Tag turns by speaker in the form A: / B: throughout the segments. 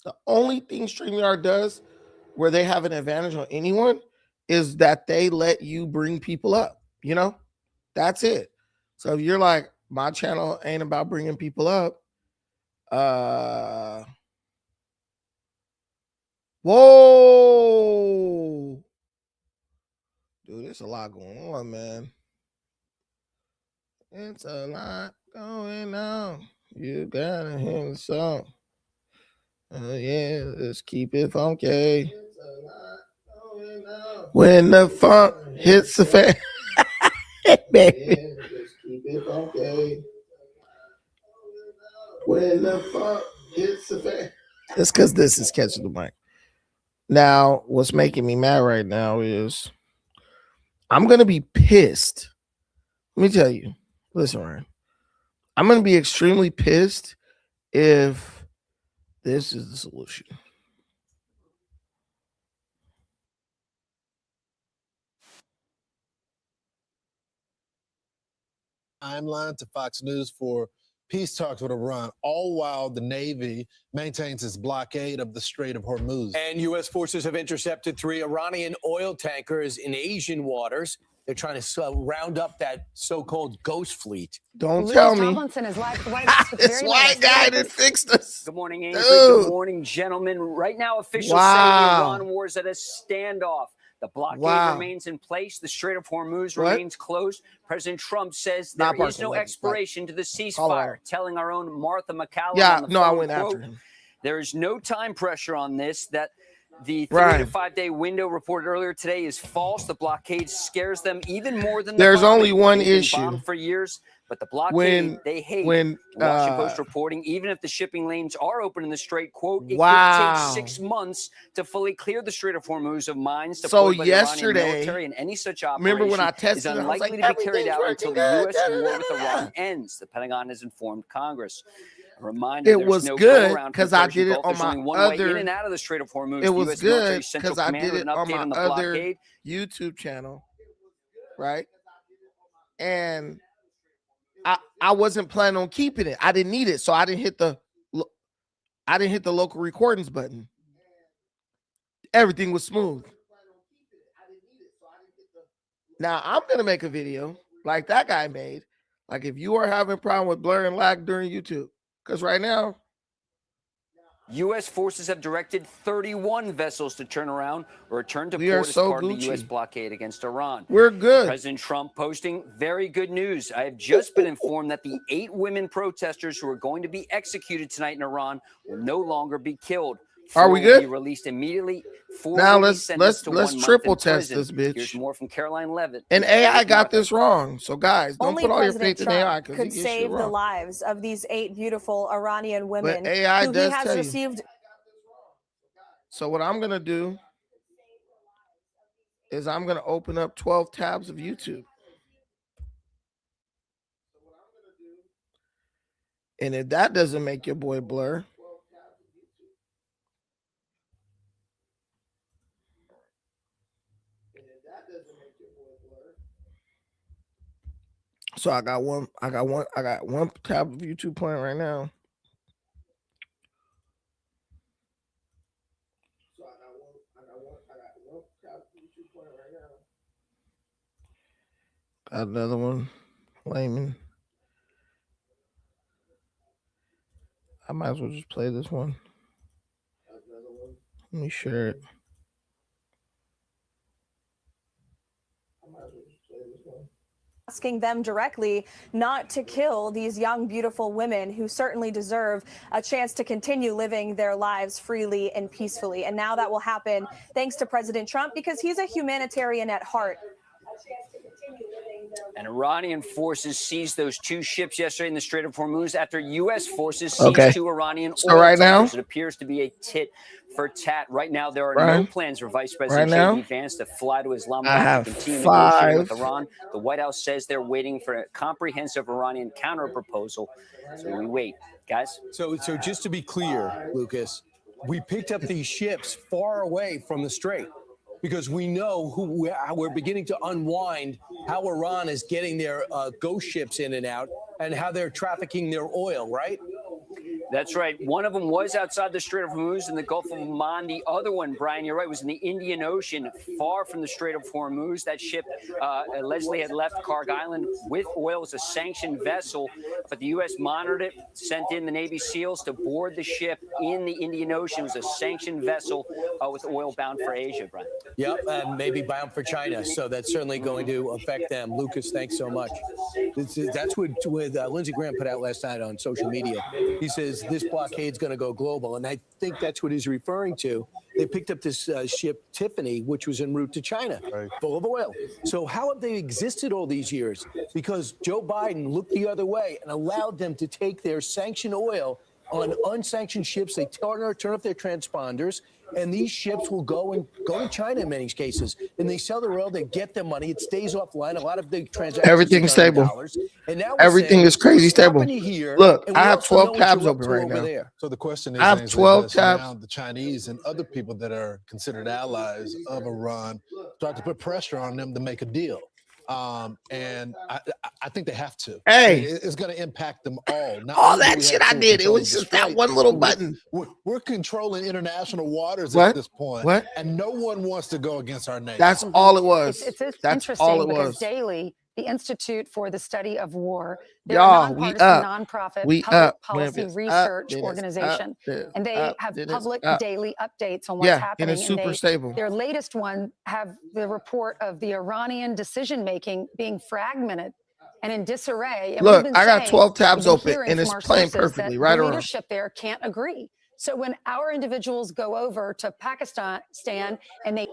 A: The only thing StreamYard does where they have an advantage on anyone is that they let you bring people up. That's it. So if you're like, my channel ain't about bringing people up, whoa, dude, there's a lot going on, man. It's a lot going on. You gotta hear the song. Yeah, let's keep it funky. When the funk hits the fan, baby. Let's keep it funky. When the funk hits the fan. It's because this is catching the mic. Now, what's making me mad right now is I'm gonna be pissed. Let me tell you. Listen, Ryan. I'm gonna be extremely pissed if this is the solution.
B: Timeline to Fox News for peace talks with Iran, all while the Navy maintains its blockade of the Strait of Hormuz.
C: And U.S. forces have intercepted 3 Iranian oil tankers in Asian waters. They're trying to round up that so-called ghost fleet.
A: Don't tell me. This white guy that fixed us.
D: Good morning, Ainsley. Good morning, gentlemen. Right now, officials say the Iran war is at a standoff. The blockade remains in place. The Strait of Hormuz remains closed. President Trump says there is no expiration to the ceasefire, telling our own Martha McCallum on the phone,
A: I went after him.
D: There is no time pressure on this. That the 3 to 5 day window reported earlier today is false. The blockade scares them even more than
A: there's only one issue
D: for years. But the blockade, they hate. Washington Post reporting, even if the shipping lanes are open in the Strait, quote, it could take 6 months to fully clear the Strait of Hormuz of mines deployed by the Iranian military, and any such operation is unlikely to be carried out until the U.S. war with Iran ends. The Pentagon has informed Congress. A reminder,
A: it was good because I did it on my other.
D: In and out of the Strait of Hormuz.
A: It was good because I did it on my other YouTube channel, right? And I wasn't planning on keeping it. I didn't need it, so I didn't hit the local recordings button. Everything was smooth. Now I'm gonna make a video like that guy made. Like if you are having a problem with blur and lag during YouTube, because right now
D: U.S. forces have directed 31 vessels to turn around or return to port as part of the U.S. blockade against Iran.
A: We're good.
D: President Trump posting very good news. I have just been informed that the 8 women protesters who are going to be executed tonight in Iran will no longer be killed.
A: Are we good?
D: Be released immediately.
A: Now let's triple test this bitch.
D: Here's more from Caroline Levitt.
A: And AI got this wrong. So guys, don't put all your faith in AI because
E: could save the lives of these 8 beautiful Iranian women.
A: But AI
E: who
A: does
E: he has
A: tell
E: received.
A: You. So what I'm gonna do is I'm gonna open up 12 tabs of YouTube. And if that doesn't make your boy blur, so I got one tab of YouTube playing right now. Got another one, Layman. I might as well just play this one. Let me share it.
E: Asking them directly not to kill these young, beautiful women who certainly deserve a chance to continue living their lives freely and peacefully. And now that will happen thanks to President Trump because he's a humanitarian at heart.
D: And Iranian forces seized those 2 ships yesterday in the Strait of Hormuz after U.S. forces seized 2 Iranian oil tankers. It appears to be a tit for tat. Right now, there are no plans for Vice President J.D. Vance to fly to Islamabad to continue negotiating with Iran. The White House says they're waiting for a comprehensive Iranian counter-proposal. So we wait. Guys?
C: So just to be clear, Lucas, we picked up these ships far away from the Strait because we know we're beginning to unwind how Iran is getting their ghost ships in and out and how they're trafficking their oil, right?
D: That's right. One of them was outside the Strait of Hormuz in the Gulf of Oman. The other one, Brian, you're right, was in the Indian Ocean, far from the Strait of Hormuz. That ship allegedly had left Karg Island with oil as a sanctioned vessel, but the U.S. monitored it, sent in the Navy SEALs to board the ship in the Indian Ocean. It was a sanctioned vessel with oil bound for Asia, Brian.
C: Yep, and maybe bound for China. So that's certainly going to affect them. Lucas, thanks so much. That's what Lindsey Graham put out last night on social media. He says this blockade's going to go global, and I think that's what he's referring to. They picked up this ship Tiffany, which was en route to China, full of oil. So how have they existed all these years? Because Joe Biden looked the other way and allowed them to take their sanctioned oil on unsanctioned ships. They turn off their transponders, and these ships will go to China in many cases. And they sell their oil, they get their money, it stays offline. A lot of the transactions.
A: Everything's stable.
C: And now
A: everything is crazy stable.
C: Here,
A: look, I have 12 tabs open right now.
B: There. So the question is,
A: I have 12 tabs.
B: Now the Chinese and other people that are considered allies of Iran start to put pressure on them to make a deal. And I think they have to.
A: Hey,
B: it's going to impact them all.
A: All that shit I did, it was just that one little button.
B: We're controlling international waters at this point.
A: What?
B: And no one wants to go against our nation.
A: That's all it was.
F: It's
A: That's
F: interesting
A: all it
F: because
A: was.
F: daily, the Institute for the Study of War, they're a nonpartisan, nonprofit public policy research organization, and they have public daily updates on what's happening.
A: And it's super stable.
F: Their latest one have the report of the Iranian decision-making being fragmented and in disarray. And
A: look, I got 12 tabs open, and it's playing perfectly, right
F: the
A: or wrong.
F: leadership there can't agree. So when our individuals go over to Pakistan and they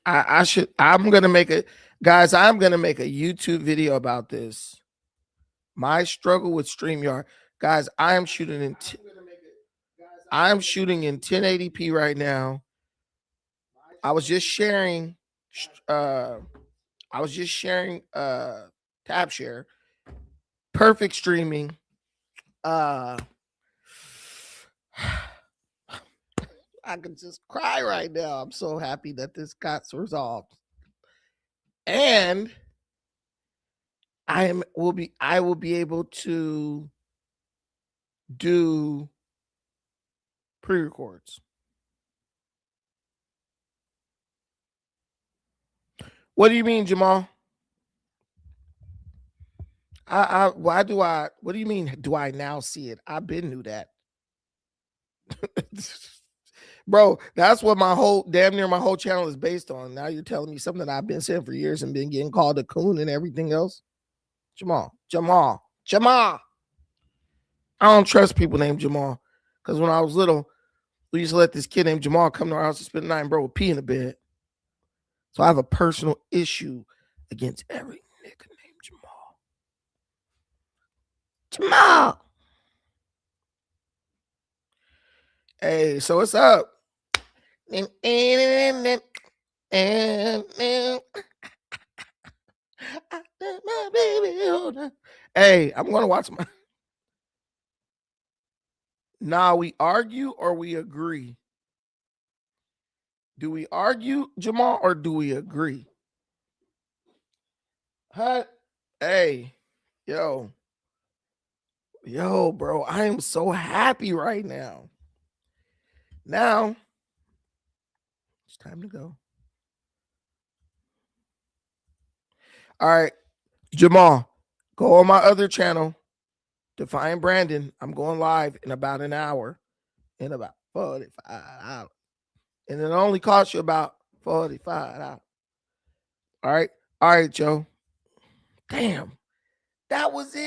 A: I'm gonna make a YouTube video about this. My struggle with StreamYard. Guys, I am shooting in 1080p right now. I was just sharing tab share. Perfect streaming. I can just cry right now. I'm so happy that this got resolved. And I will be able to do pre-records. What do you mean, Jamal? What do you mean, do I now see it? I've been knew that. Bro, that's what damn near my whole channel is based on. Now you're telling me something that I've been saying for years and been getting called a coon and everything else. Jamal. I don't trust people named Jamal. Because when I was little, we used to let this kid named Jamal come to our house and spend the night and bro would pee in the bed. So I have a personal issue against every nigga named Jamal. Hey, so what's up? Hey, I'm gonna watch my. Nah, we argue or we agree? Do we argue, Jamal, or do we agree? Huh? Hey, yo, bro, I am so happy right now. Now, it's time to go. All right, Jamal, go on my other channel, Define Brandon. I'm going live in about an hour, in about 45 hours. And it only costs you about 45 hours. All right, Joe. Damn, that was it.